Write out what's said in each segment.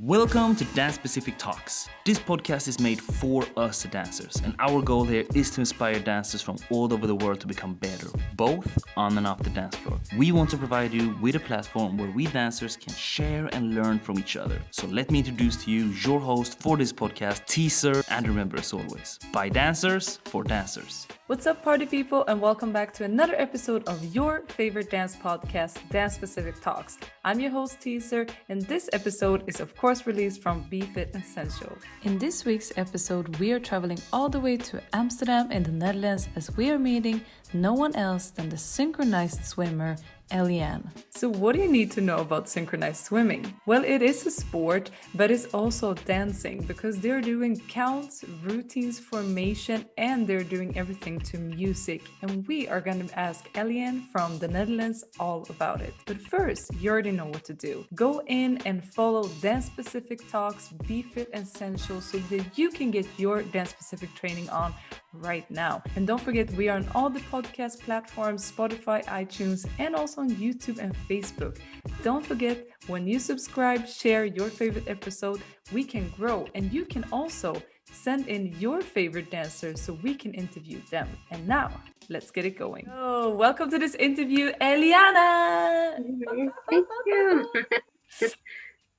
Welcome to Dance Specific Talks. This podcast is made for us dancers, and our goal here is to inspire dancers from all over the world to become better, both on and off the dance floor. We want to provide you with a platform where we dancers can share and learn from each other. So let me introduce to you your host for this podcast, T-ZER, and remember as always, by dancers, for dancers. What's up, party people, and welcome back to another episode of your favorite dance podcast, Dance Specific Talks. I'm your host, T-ZER, and this episode is of course released from Fit And Sensual. In this week's episode, we are traveling all the way to Amsterdam in the Netherlands as we are meeting no one else than the synchronized swimmer, Elianne. So what do you need to know about synchronized swimming? Well, it is a sport, but it's also dancing because they're doing counts, routines, formation, and they're doing everything to music. And we are going to ask Elianne from the Netherlands all about it. But first, you already know what to do. Go in and follow Dance Specific Talks, Be Fit And Sensual so that you can get your dance specific training on right now. And don't forget, we are on all the podcast platforms, Spotify, iTunes, and also on YouTube and Facebook. Don't forget, when you subscribe, share your favorite episode, we can grow. And you can also send in your favorite dancers so we can interview them. And now, let's get it going. Oh, welcome to this interview, Elianne! Thank you.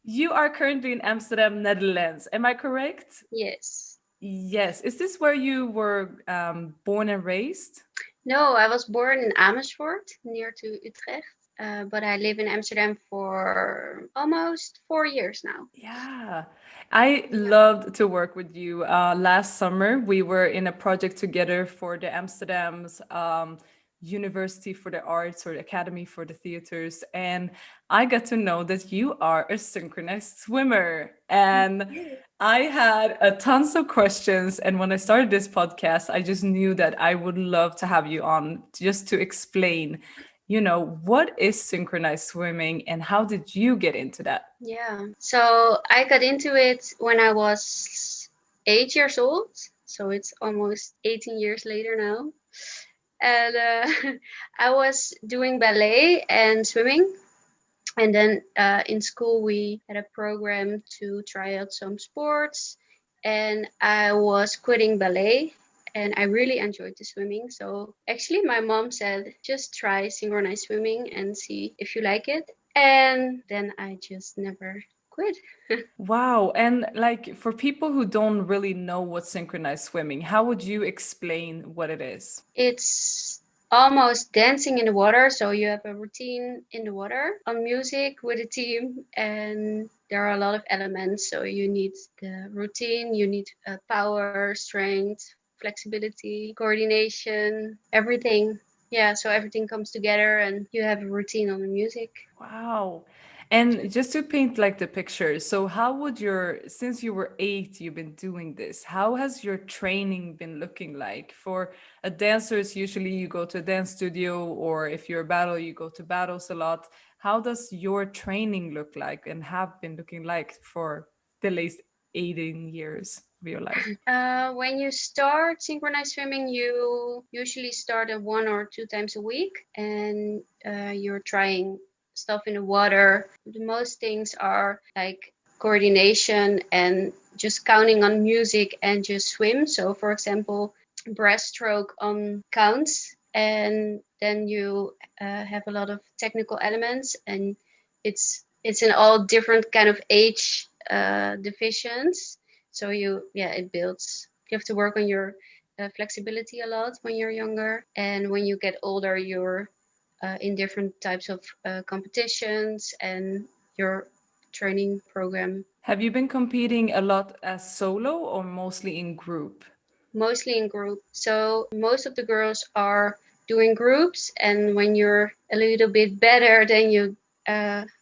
You are currently in Amsterdam, Netherlands. Am I correct? Yes. Yes. Is this where you were born and raised? No, I was born in Amersfoort, near to Utrecht. But I live in Amsterdam for almost 4 years now. Yeah. I loved to work with you. Last summer, we were in a project together for the Amsterdam's University for the Arts or Academy for the Theaters. And I got to know that you are a synchronized swimmer. And I had tons of questions. And when I started this podcast, I just knew that I would love to have you on just to explain, what is synchronized swimming and how did you get into that? Yeah. So I got into it when I was 8 years old. So it's almost 18 years later now. And I was doing ballet and swimming. And then in school, we had a program to try out some sports. And I was quitting ballet. And I really enjoyed the swimming. So actually, my mom said, just try synchronized swimming and see if you like it. And then I just never quit. Wow. And like for people who don't really know what synchronized swimming, how would you explain what it is? It's almost dancing in the water. So you have a routine in the water on music with a team, and there are a lot of elements. So you need the routine, you need power, strength, flexibility, coordination, everything. Yeah, so everything comes together and you have a routine on the music. Wow. And just to paint like the picture, so how would since you were 8, you've been doing this, how has your training been looking like? For a dancer, it's usually you go to a dance studio, or if you're a battle, you go to battles a lot. How does your training look like and have been looking like for the last 18 years of your life? When you start synchronized swimming, you usually start 1 or 2 times a week, and you're trying stuff in the water. The most things are like coordination and just counting on music and just swim. So for example, breaststroke on counts, and then you have a lot of technical elements, and it's in all different kind of age divisions. So it builds. You have to work on your flexibility a lot when you're younger, and when you get older, you're in different types of competitions and your training program. Have you been competing a lot as solo or mostly in group? Mostly in group. So most of the girls are doing groups, and when you're a little bit better, then you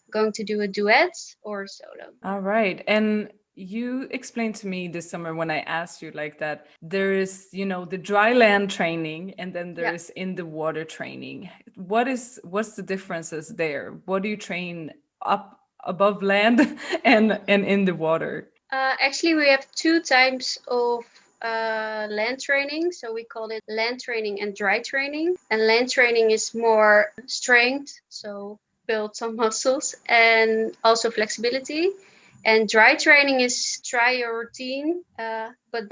going to do a duet or solo. All right. And you explained to me this summer when I asked you like that, there is, the dry land training and then there's in the water training. What's the differences there? What do you train up above land and in the water? Actually, we have 2 types of land training. So we call it land training and dry training. And land training is more strength, so build some muscles, and also flexibility. And dry training is try your routine, but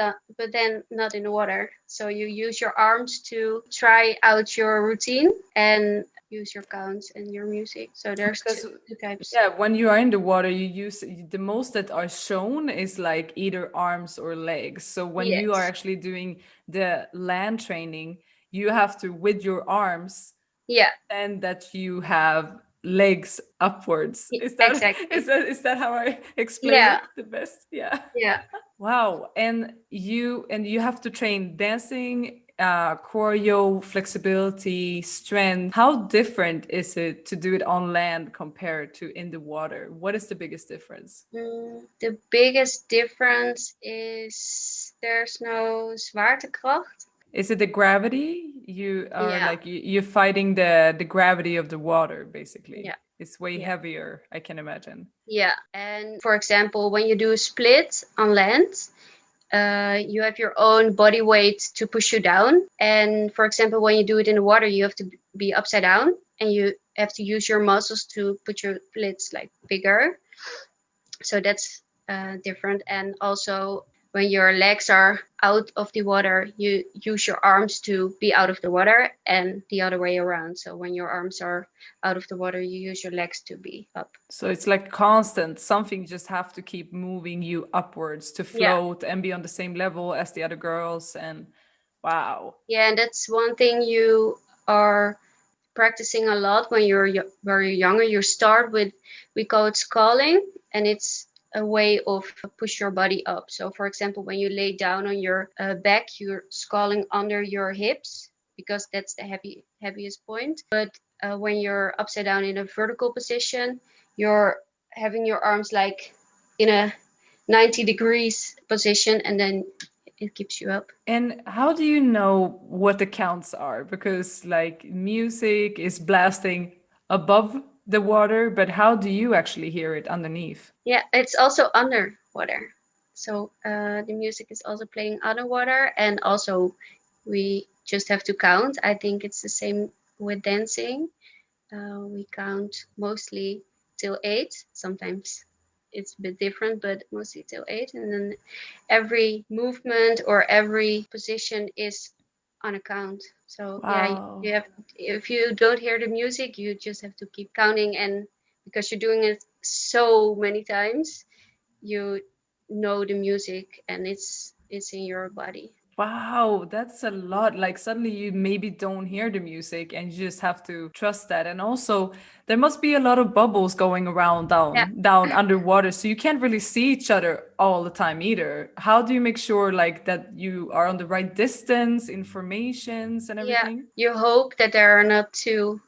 then not in the water. So you use your arms to try out your routine and use your counts and your music. So there's two types. Yeah, when you are in the water, you use the most that are shown is like either arms or legs. So when you are Yes. actually doing the land training, you have to with your arms Yeah. and that you have legs upwards. Exactly. Is that how I explain Yeah. it the best? Yeah. Yeah. Wow. And you have to train dancing, choreo, flexibility, strength. How different is it to do it on land compared to in the water? What is the biggest difference? The biggest difference is there's no zwaartekracht. Is it the gravity? You are Yeah. like you're fighting the gravity of the water, basically. Yeah. It's way Yeah. heavier, I can imagine. Yeah. And for example, when you do a split on land, you have your own body weight to push you down. And for example, when you do it in the water, you have to be upside down and you have to use your muscles to put your splits like bigger. So that's different. And also when your legs are out of the water, you use your arms to be out of the water and the other way around. So when your arms are out of the water, you use your legs to be up. So it's like constant, something just have to keep moving you upwards to float and be on the same level as the other girls. And wow. Yeah, and that's one thing you are practicing a lot when you're very younger. You start with, we call it sculling, and it's a way of push your body up. So for example, when you lay down on your back, you're sculling under your hips because that's the heaviest point. But when you're upside down in a vertical position, you're having your arms like in a 90 degrees position, and then it keeps you up. And how do you know what the counts are? Because like music is blasting above the water, but how do you actually hear it underneath? Yeah, it's also underwater. So the music is also playing underwater, and also we just have to count. I think it's the same with dancing. We count mostly till 8. Sometimes it's a bit different, but mostly till 8. And then every movement or every position is on a count. So Wow. you have, if you don't hear the music, you just have to keep counting, and because you're doing it so many times, you know the music and it's in your body. Wow, that's a lot. Like suddenly you maybe don't hear the music and you just have to trust that. And also there must be a lot of bubbles going around Yeah. down underwater. So you can't really see each other all the time either. How do you make sure like that you are on the right distance, informations and everything? You hope that there are not too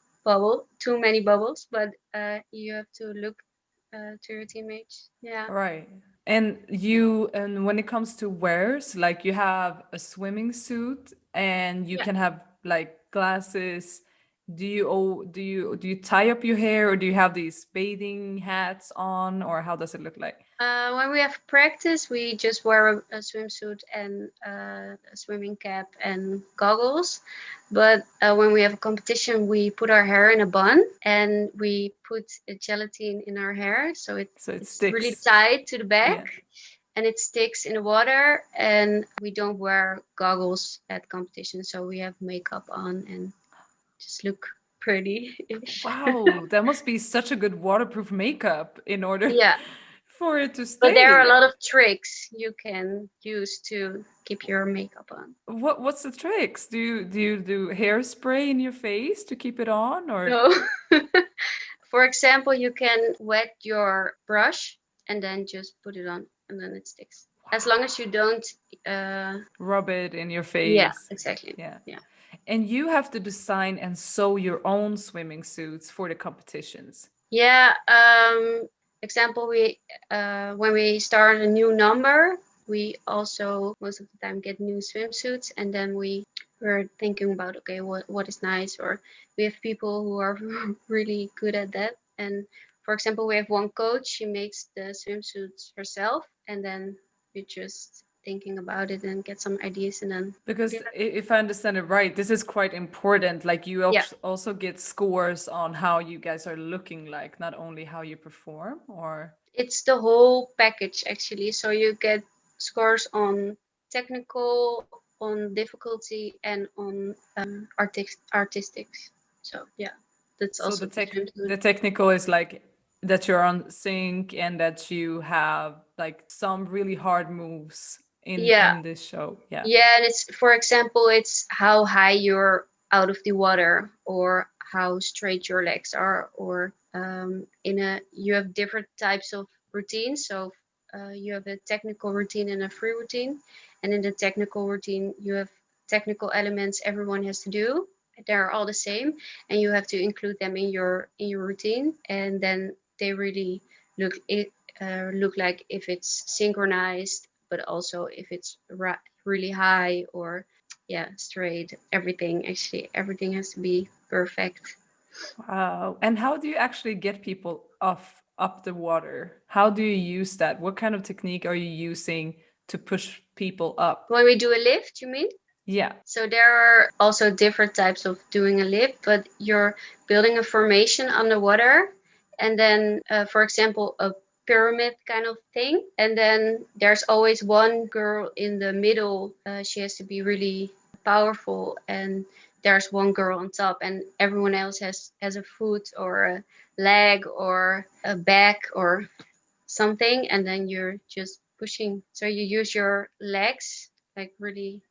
many bubbles, but you have to look to your teammates. Yeah. Right. And when it comes to wears, like you have a swimming suit and you Yeah. can have like glasses. Do you tie up your hair or do you have these bathing hats on or how does it look like? When we have practice, we just wear a swimsuit and a swimming cap and goggles. But when we have a competition, we put our hair in a bun and we put a gelatin in our hair, so it it's sticks. really tight to the back. Yeah. And it sticks in the water, and we don't wear goggles at competition, so we have makeup on and just look pretty. Wow, that must be such a good waterproof makeup in order Yeah. for it to stay. But there are a lot of tricks you can use to keep your makeup on. What's the tricks? Do you do hairspray in your face to keep it on or No. For example, you can wet your brush and then just put it on and then it sticks. Wow. As long as you don't rub it in your face. Yeah, exactly. Yeah. Yeah. And you have to design and sew your own swimming suits for the competitions. Yeah. Example, we when we start a new number, we also most of the time get new swimsuits, and then we're thinking about, okay, what is nice, or we have people who are really good at that. And for example, we have one coach, she makes the swimsuits herself, and then we just thinking about it and get some ideas, and then because if I understand it right, this is quite important. Like you Yeah. also get scores on how you guys are looking like, not only how you perform. Or It's the whole package actually. So you get scores on technical, on difficulty, and on artistics. So yeah, that's So also for swimsuit. the technical is like that you're on sync and that you have like some really hard moves Yeah, in this show. Yeah. yeah, and it's, for example, it's how high you're out of the water, or how straight your legs are, or you have different types of routines. So you have a technical routine and a free routine, and in the technical routine you have technical elements everyone has to do. They're all the same, and you have to include them in your routine, and then they really look it look like if it's synchronized, but also if it's really high, or yeah, straight. Everything has to be perfect. Wow. And how do you actually get people up the water? How do you use that? What kind of technique are you using to push people up? When we do a lift, you mean? Yeah. So there are also different types of doing a lift, but you're building a formation underwater, and then, for example, a pyramid kind of thing. And then there's always one girl in the middle. She has to be really powerful, and there's one girl on top, and everyone else has a foot or a leg or a back or something, and then you're just pushing. So you use your legs like really.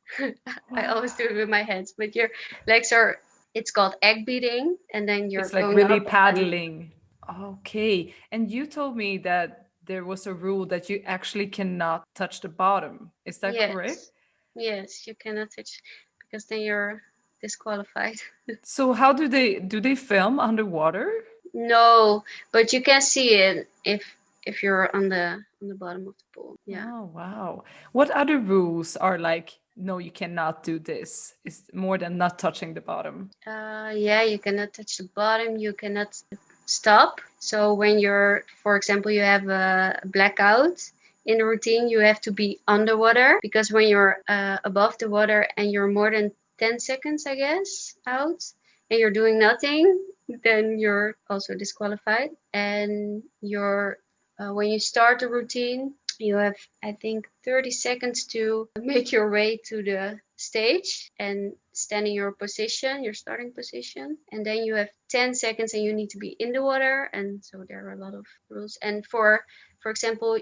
I always do it with my hands, but your legs are, it's called egg beating, and then you're It's like going really up and paddling. Okay. And you told me that there was a rule that you actually cannot touch the bottom. Is that correct? yes, yes, you cannot touch, because then you're disqualified. So how do they film underwater? No, but you can see it if you're on the bottom of the pool. Yeah. Oh, wow. What other rules are like, no, you cannot do this? Is more than not touching the bottom. Yeah, you cannot touch the bottom. You cannot stop. So when you're, for example, you have a blackout in the routine, you have to be underwater, because when you're above the water and you're more than 10 seconds, I guess, out, and you're doing nothing, then you're also disqualified. And you're when you start the routine, you have, I think, 30 seconds to make your way to the stage and stand in your position, your starting position. And then you have 10 seconds and you need to be in the water. And so there are a lot of rules. And for example,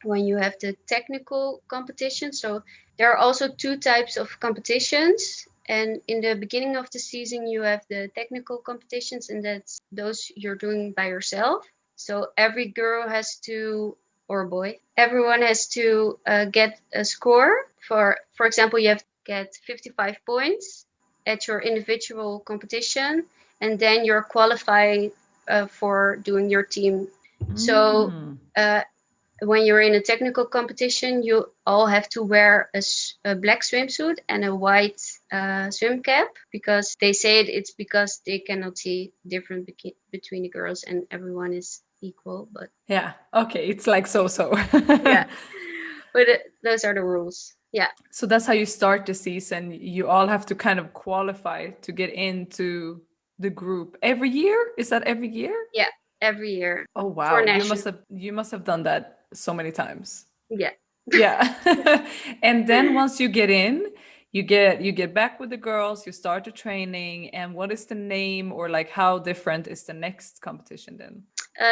when you have the technical competition, so there are also two types of competitions. And in the beginning of the season, you have the technical competitions, and that's those you're doing by yourself. So every girl has to, or boy, everyone has to get a score. For example, you have to get 55 points at your individual competition, and then you're qualified for doing your team. So when you're in a technical competition, you all have to wear a black swimsuit and a white swim cap, because they say it's because they cannot see different between the girls, and everyone is equal. But Yeah. Okay. It's like so. yeah, but those are the rules. Yeah. So that's how you start the season. You all have to kind of qualify to get into the group every year. Is that every year? Yeah, every year. Oh For wow. national. You must have done that so many times. Yeah. Yeah. And then once you get in, you get back with the girls, you start the training, and what is the name, or like how different is the next competition then?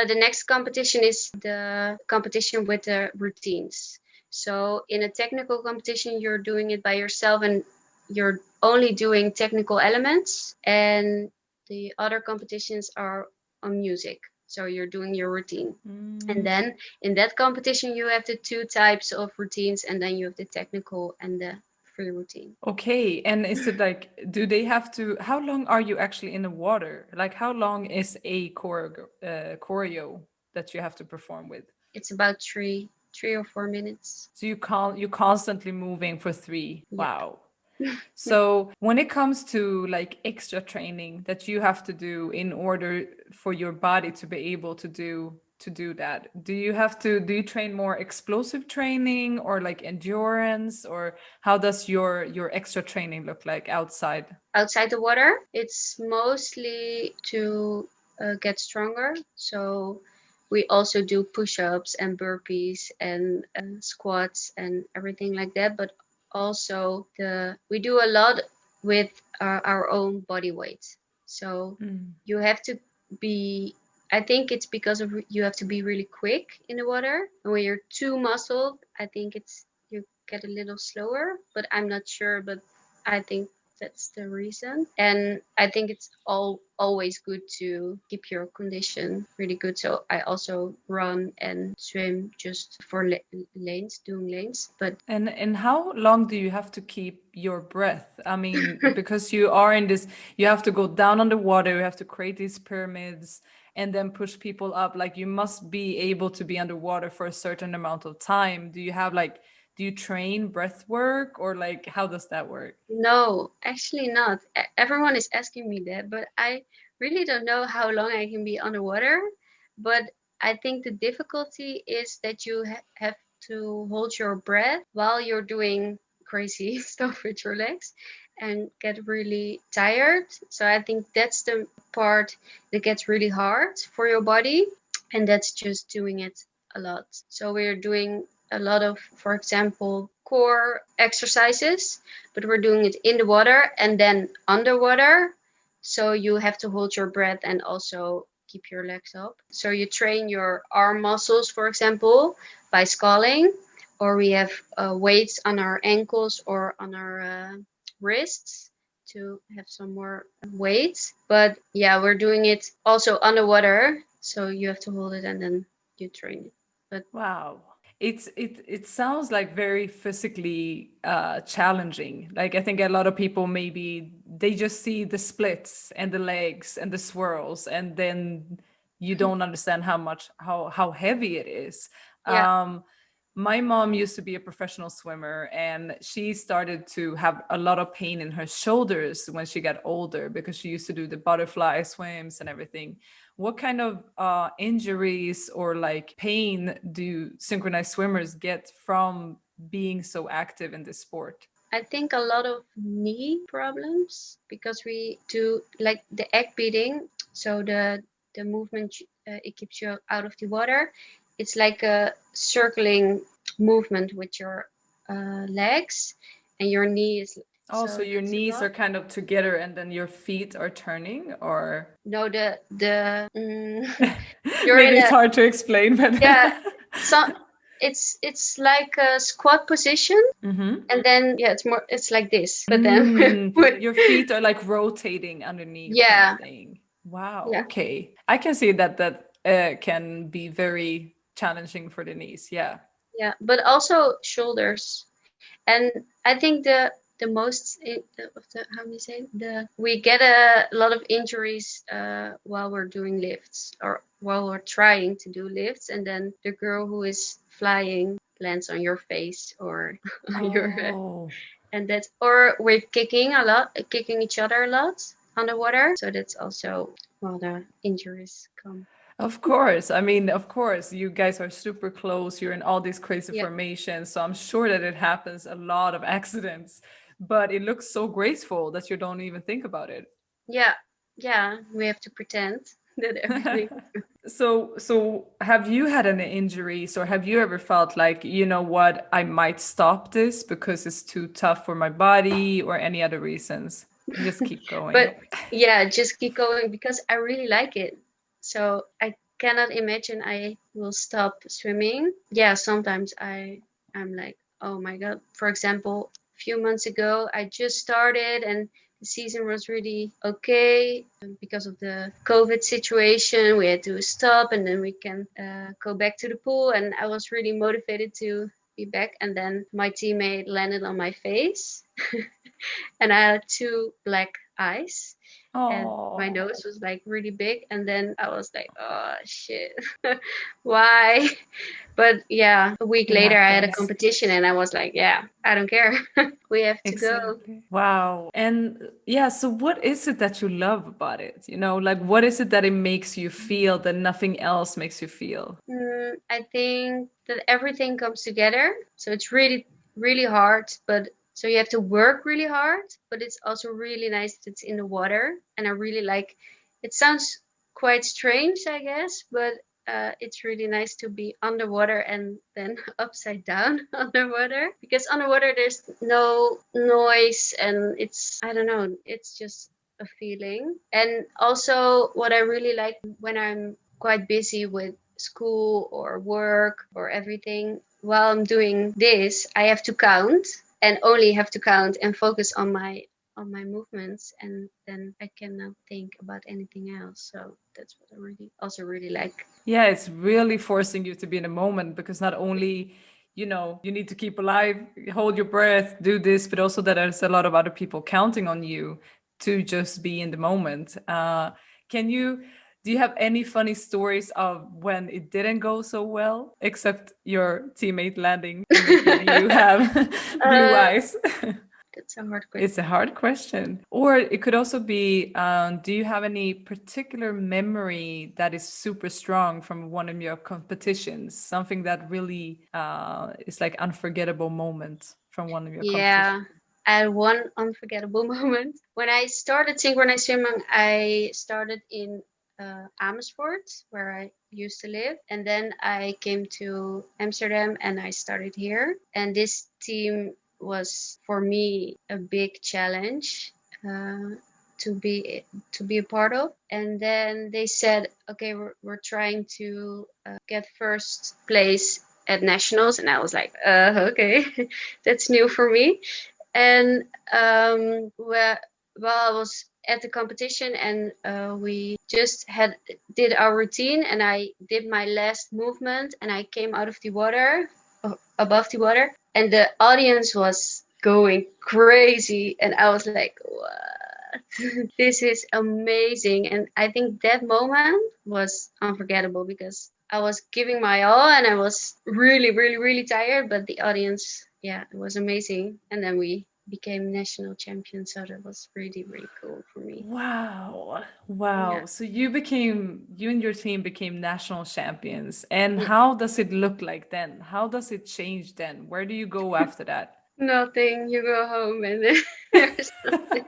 The next competition is the competition with the routines. So in a technical competition, you're doing it by yourself, and you're only doing technical elements. And the other competitions are on music. So you're doing your routine. And then in that competition, you have the two types of routines, and then you have the technical and the free routine. Okay. And is it like, do they have to, how long are you actually in the water? Like how long is a choreo that you have to perform with? It's about 3 or 4 minutes. So you constantly moving for 3. Yep. Wow. So when it comes to like extra training that you have to do in order for your body to be able to do that, do you train more explosive training or like endurance, or how does your extra training look like outside? Outside the water, it's mostly to get stronger. So we also do push-ups and burpees and squats and everything like that. But also we do a lot with our own body weight. So you have to be, I think it's because of you have to be really quick in the water. And when you're too muscled, I think you get a little slower, but I'm not sure, but I think that's the reason. And I think it's always good to keep your condition really good. So I also run and swim just for lanes, doing lanes. But And how long do you have to keep your breath? I mean, because you are in this, you have to go down on the water, you have to create these pyramids and then push people up. Like you must be able to be underwater for a certain amount of time. Do you have like, do you train breath work or like how does that work? no, actually not. Everyone is asking me that, but I really don't know how long I can be underwater. But I think the difficulty is that you have to hold your breath while you're doing crazy stuff with your legs and get really tired. So I think that's the part that gets really hard for your body. And that's just doing it a lot. So we're doing a lot of, for example, core exercises, but we're doing it in the water and then underwater. So you have to hold your breath and also keep your legs up. So you train your arm muscles, for example, by sculling, or we have weights on our ankles or on our wrists to have some more weight. But yeah, we're doing it also underwater. So you have to hold it and then you train it. But Wow. It sounds like very physically challenging. Like I think a lot of people maybe they just see the splits and the legs and the swirls and then you don't understand how heavy it is. yeah, My mom used to be a professional swimmer and she started to have a lot of pain in her shoulders when she got older because she used to do the butterfly swims and everything. What kind of injuries or like pain do synchronized swimmers get from being so active in this sport? I think a lot of knee problems because we do like the egg beating. So the movement it keeps you out of the water. It's like a circling movement with your legs, and your knee is. Also, So your that's a knees lot. are kind of together and then your feet are turning, or No, you're maybe in it's a, hard to explain, but yeah. So it's like a squat position, Mhm. and then yeah, it's like this, but then with, Your feet are like rotating underneath, kind of yeah, thing. Wow. yeah. Okay, I can see that can be very challenging for the knees. Yeah. Yeah, but also shoulders. And I think the most of the, how do you say it? We get a lot of injuries while we're doing lifts or while we're trying to do lifts, and then the girl who is flying lands on your face or on your head, Oh. and that's, or we're kicking a lot, kicking each other a lot underwater. So that's also, well, the injuries come. Of course. I mean, of course, you guys are super close. You're in all these crazy Yeah, formations. So I'm sure that it happens a lot of accidents, but it looks so graceful that you don't even think about it. yeah, yeah. We have to pretend that everything. So have you had any injuries or have you ever felt like, you know what, I might stop this because it's too tough for my body or any other reasons? And just keep going. But yeah, just keep going because I really like it. So I cannot imagine I will stop swimming. Yeah, sometimes I'm like, oh my god. For example, a few months ago I just started and the season was really okay. And because of the COVID situation, we had to stop and then we can go back to the pool. And I was really motivated to be back. And then my teammate landed on my face. And I had two black eyes and my Oh, nose was like really big, and then I was like, oh shit. Why? But yeah, a week it later I had a happens. competition and I was like, yeah, I don't care. We have to go. Exactly. Wow. And yeah, so what is it that you love about it? You know, like what is it that it makes you feel that nothing else makes you feel? I think that everything comes together. So it's really, really hard, but so you have to work really hard, but it's also really nice that it's in the water. And I really like, it sounds quite strange, I guess, but it's really nice to be underwater and then upside down underwater, because underwater there's no noise and it's, I don't know, it's just a feeling. And also what I really like when I'm quite busy with school or work or everything, while I'm doing this, I have to count and only have to count and focus on my movements, and then I cannot think about anything else. So that's what I really like. Yeah, it's really forcing you to be in a moment, because not only, you need to keep alive, hold your breath, do this, but also that there's a lot of other people counting on you to just be in the moment. Do you have any funny stories of when it didn't go so well, except your teammate landing and making you have blue eyes? That's a hard question. It's a hard question. Or it could also be, do you have any particular memory that is super strong from one of your competitions? Something that really is like unforgettable moment from one of your competitions? I had one unforgettable moment. When I started synchronized swimming, I started in Amersfoort, where I used to live. And then I came to Amsterdam and I started here. And this team was for me a big challenge to be a part of. And then they said, okay, we're trying to get first place at nationals, and I was like, okay, that's new for me. And while I was at the competition, and we just did our routine, and I did my last movement, and I came out of the water, above the water, and the audience was going crazy, and I was like, what? This is amazing. And I think that moment was unforgettable, because I was giving my all and I was really, really, really tired, but the audience, yeah, it was amazing. And then we became national champions, so that was really, really cool for me. Wow. Yeah. So you and your team became national champions. And how does it look like then? How does it change then? Where do you go after that? Nothing. You go home and then there's nothing.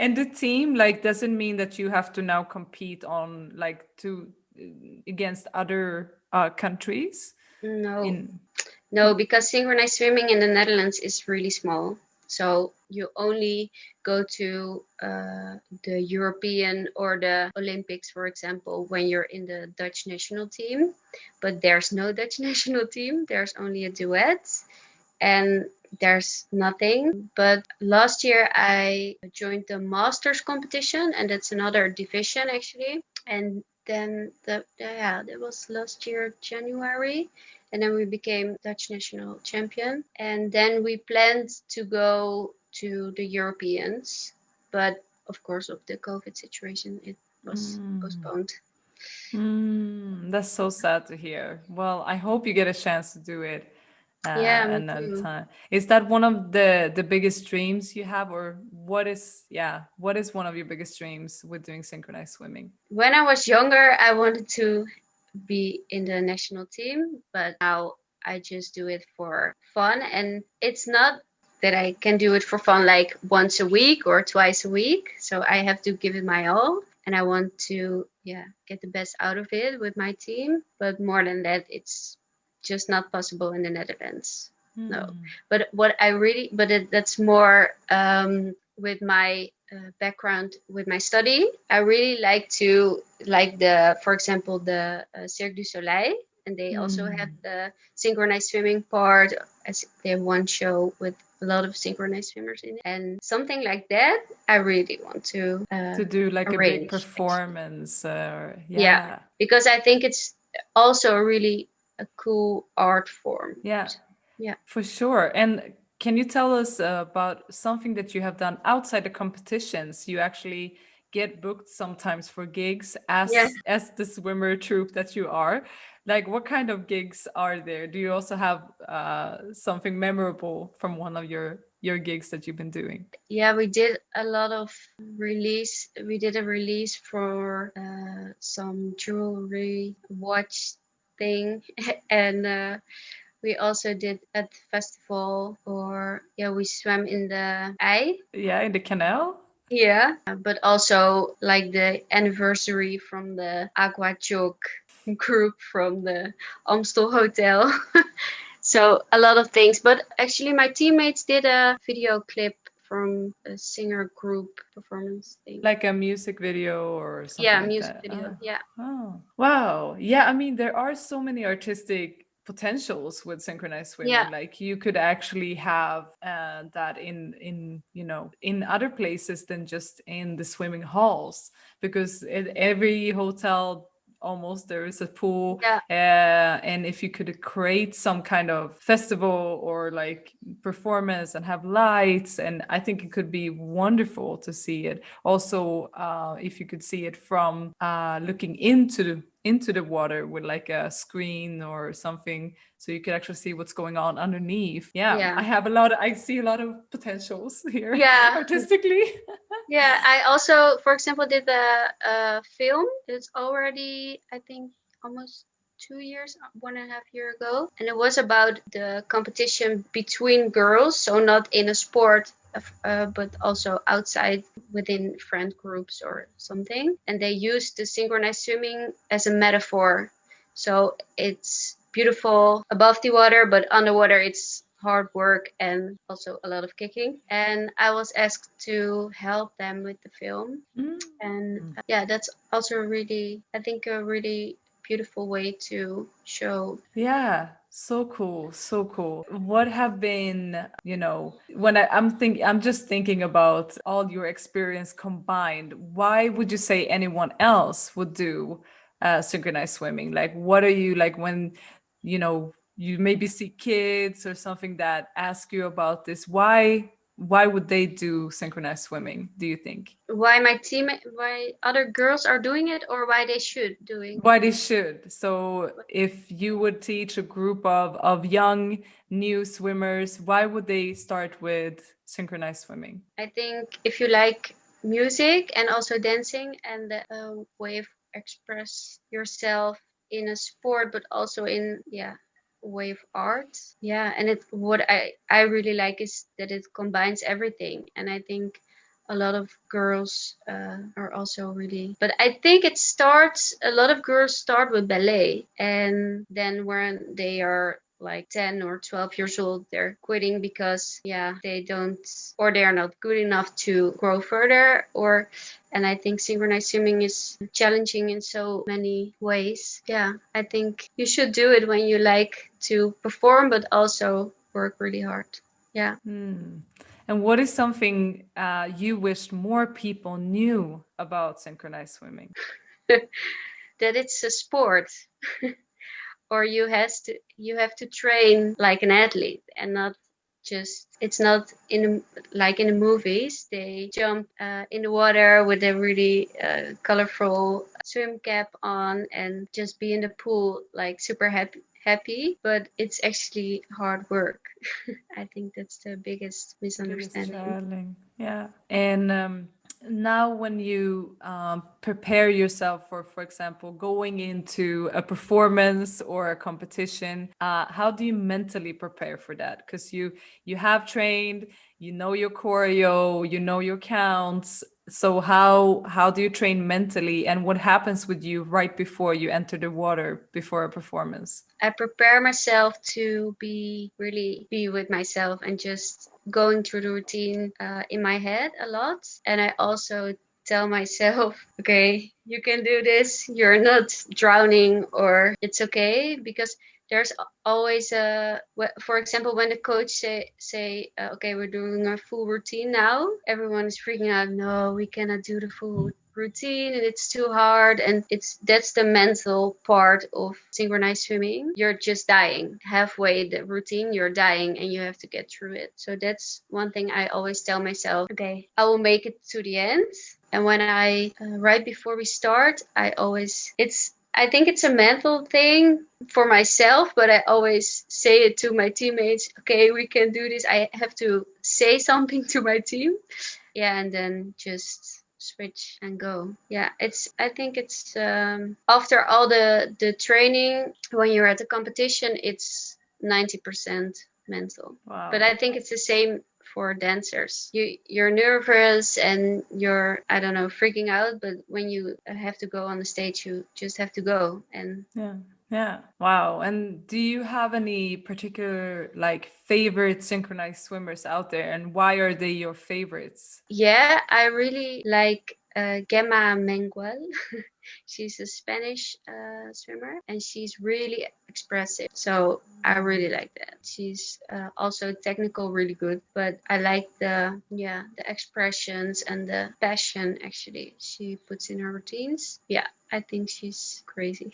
And the team, like, doesn't mean that you have to now compete on like against other countries. No, because synchronized swimming in the Netherlands is really small. So you only go to the European or the Olympics, for example, when you're in the Dutch national team. But there's no Dutch national team. There's only a duet. And there's nothing. But last year I joined the Masters competition, and that's another division actually. And then that was last year January, and then we became Dutch national champion. And then we planned to go to the Europeans, but of course of the COVID situation it was postponed. That's so sad to hear. Well, I hope you get a chance to do it Yeah, me another too. time. Is that one of the biggest dreams you have, or what is one of your biggest dreams with doing synchronized swimming? When I was younger, I wanted to be in the national team, but now I just do it for fun. And it's not that I can do it for fun like once a week or twice a week. So I have to give it my all, and I want to get the best out of it with my team. But more than that, it's just not possible in the Netherlands. No. But that's more with my background with my study. I really for example, the Cirque du Soleil, and they also have the synchronized swimming part. As they have one show with a lot of synchronized swimmers in it, and something like that I really want to do like arrange, a big performance. Yeah, because I think it's also really a cool art form. Yeah, Yeah, for sure. And can you tell us about something that you have done outside the competitions? You actually get booked sometimes for gigs as the swimmer troupe that you are. Like, what kind of gigs are there? Do you also have something memorable from one of your gigs that you've been doing? Yeah, we did a lot of release. We did a release for some jewelry watch thing, and we also did at the festival, or we swam in the eye. Yeah, in the canal. Yeah, but also like the anniversary from the aqua joke. group from the Amstel Hotel. So a lot of things. But actually, my teammates did a video clip from a singer group performance thing. Like a music video or something Yeah, like music that. video. Yeah. Oh, wow. Yeah, I mean, there are so many artistic potentials with synchronized swimming. Yeah. Like you could actually have that in in other places than just in the swimming halls, because in every hotel almost there is a pool. Yeah. And if you could create some kind of festival or like performance and have lights, and I think it could be wonderful to see it. Also, if you could see it from looking into the water with like a screen or something, so you could actually see what's going on underneath. Yeah. I see a lot of potentials here. Yeah. Artistically. Yeah, I also, for example, did a film. It's already, I think, almost 2 years, 1.5 years ago, and it was about the competition between girls. So not in a sport, but also outside within friend groups or something. And they used the synchronized swimming as a metaphor. So it's beautiful above the water, but underwater it's hard work and also a lot of kicking. And I was asked to help them with the film. And yeah, that's also really, I think, a really beautiful way to show. Yeah, so cool, so cool. What have been, when I'm just thinking about all your experience combined, why would you say anyone else would do synchronized swimming? Like, what are you like when, you maybe see kids or something that ask you about this? Why would they do synchronized swimming, do you think? Why other girls are doing it, or why they should doing? Why they should. So if you would teach a group of young new swimmers, why would they start with synchronized swimming? I think if you like music and also dancing and the way of express yourself in a sport, but also in way of art. Yeah, and what I really like is that it combines everything, and I think a lot of girls are also really, but I think a lot of girls start with ballet, and then when they are like 10 or 12 years old, they're quitting because they don't, or they are not good enough to grow further. And I think synchronized swimming is challenging in so many ways. Yeah, I think you should do it when you like to perform, but also work really hard. Yeah. And what is something you wished more people knew about synchronized swimming? That it's a sport. Or you have to train like an athlete, and not just, it's not like in the movies they jump in the water with a really colorful swim cap on and just be in the pool like super happy, but it's actually hard work. I think that's the biggest misunderstanding. Yeah. And now when you prepare yourself for example, going into a performance or a competition, how do you mentally prepare for that? Because you have trained, you know your choreo, you know your counts. So how do you train mentally, and what happens with you right before you enter the water before a performance? I prepare myself to really be with myself and just going through the routine in my head a lot. And I also tell myself, okay, you can do this. You're not drowning, or it's okay, because there's always for example, when the coach say okay, we're doing our full routine now, everyone is freaking out. No, we cannot do the full routine, and it's too hard, and that's the mental part of synchronized swimming. You're just dying halfway the routine, you're dying, and you have to get through it. So that's one thing I always tell myself, okay, I will make it to the end. And when I right before we start, I think it's a mental thing for myself, but I always say it to my teammates, okay, we can do this. I have to say something to my team. Yeah, and then just switch and go. Yeah, I think it's after all the training, when you're at the competition, it's 90% mental. Wow. But I think it's the same for dancers. You're nervous and you're, I don't know, freaking out, but when you have to go on the stage, you just have to go. And yeah. Wow. And do you have any particular like favorite synchronized swimmers out there, and why are they your favorites? yeah, I really like Gemma Menguel. She's a Spanish swimmer, and she's really expressive. So I really like that. She's also technical, really good. But I like the expressions and the passion actually she puts in her routines. Yeah, I think she's crazy.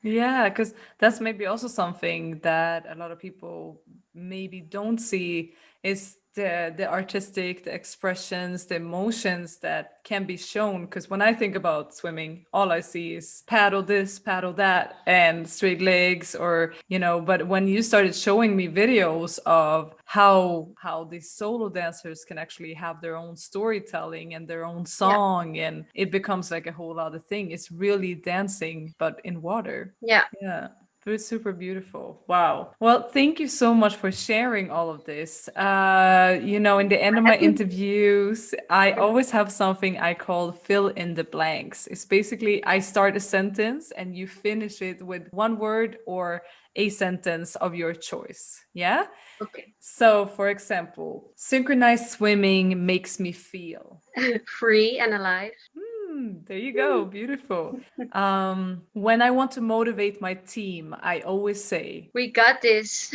Yeah, because that's maybe also something that a lot of people maybe don't see is the artistic, the expressions, the emotions that can be shown. Because when I think about swimming, all I see is paddle this, paddle that, and straight legs, or But when you started showing me videos of how these solo dancers can actually have their own storytelling and their own song, and it becomes like a whole other thing. It's really dancing, but in water. Yeah. Yeah. It's super beautiful. Wow. Well, thank you so much for sharing all of this. In the end of my interviews, I always have something I call fill in the blanks. It's basically I start a sentence and you finish it with one word or a sentence of your choice. Yeah? Okay. So, for example, synchronized swimming makes me feel free and alive. There you go. Beautiful. When I want to motivate my team, I always say, we got this.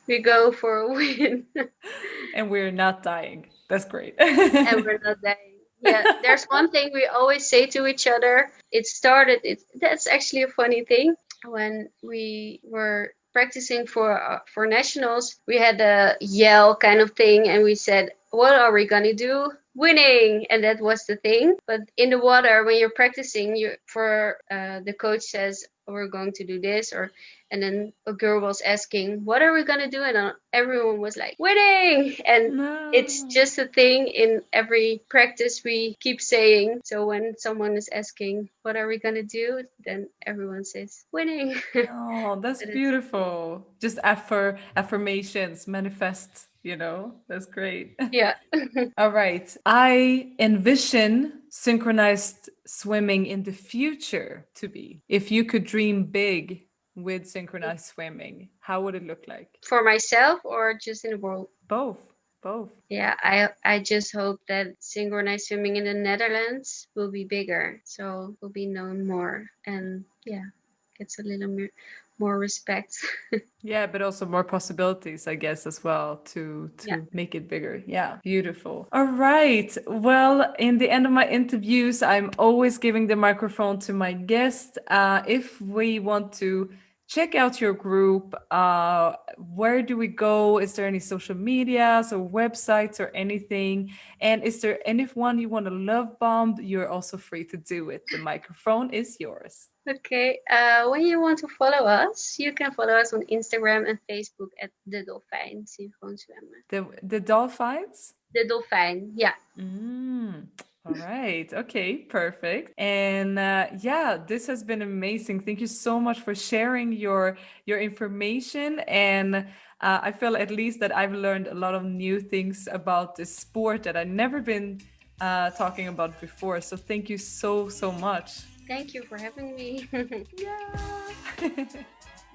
We go for a win. and we're not dying. That's great. And we're not dying. Yeah, there's one thing we always say to each other. That's actually a funny thing. When we were practicing for nationals, we had a yell kind of thing, and we said, what are we gonna do? Winning. And that was the thing. But in the water, when you're practicing, the coach says, we're going to do this, and then a girl was asking, what are we gonna do? And everyone was like, winning. And it's just a thing in every practice we keep saying. So when someone is asking, what are we gonna do? Then everyone says, winning. Oh, that's beautiful. Just affirmations, manifest, that's great. Yeah. All right. I envision synchronized swimming in the future to be. If you could dream big with synchronized swimming, how would it look like? For myself or just in the world? Both. Yeah, I just hope that synchronized swimming in the Netherlands will be bigger, so will be known more, and gets a little more respect. Yeah, but also more possibilities, I guess, as well to make it bigger. Yeah, beautiful. All right. Well, in the end of my interviews, I'm always giving the microphone to my guest. If we want to check out your group, where do we go? Is there any social medias or websites or anything? And is there anyone you want to love bomb? You're also free to do it. The microphone is yours. Okay, when you want to follow us, you can follow us on Instagram and Facebook at the Dolfijn Synchroon Zwemmen. The Dolfijns? The Dolfijn, yeah. All right. Okay, perfect. And this has been amazing. Thank you so much for sharing your information. And I feel at least that I've learned a lot of new things about this sport that I've never been talking about before. So thank you so much. Thank you for having me. Yeah.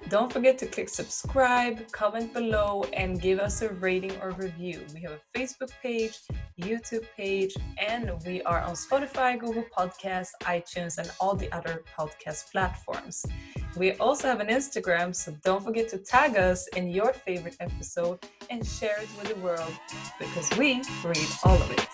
Don't forget to click subscribe, comment below, and give us a rating or review. We have a Facebook page, YouTube page, and we are on Spotify, Google Podcasts, iTunes, and all the other podcast platforms. We also have an Instagram, so don't forget to tag us in your favorite episode and share it with the world, because we read all of it.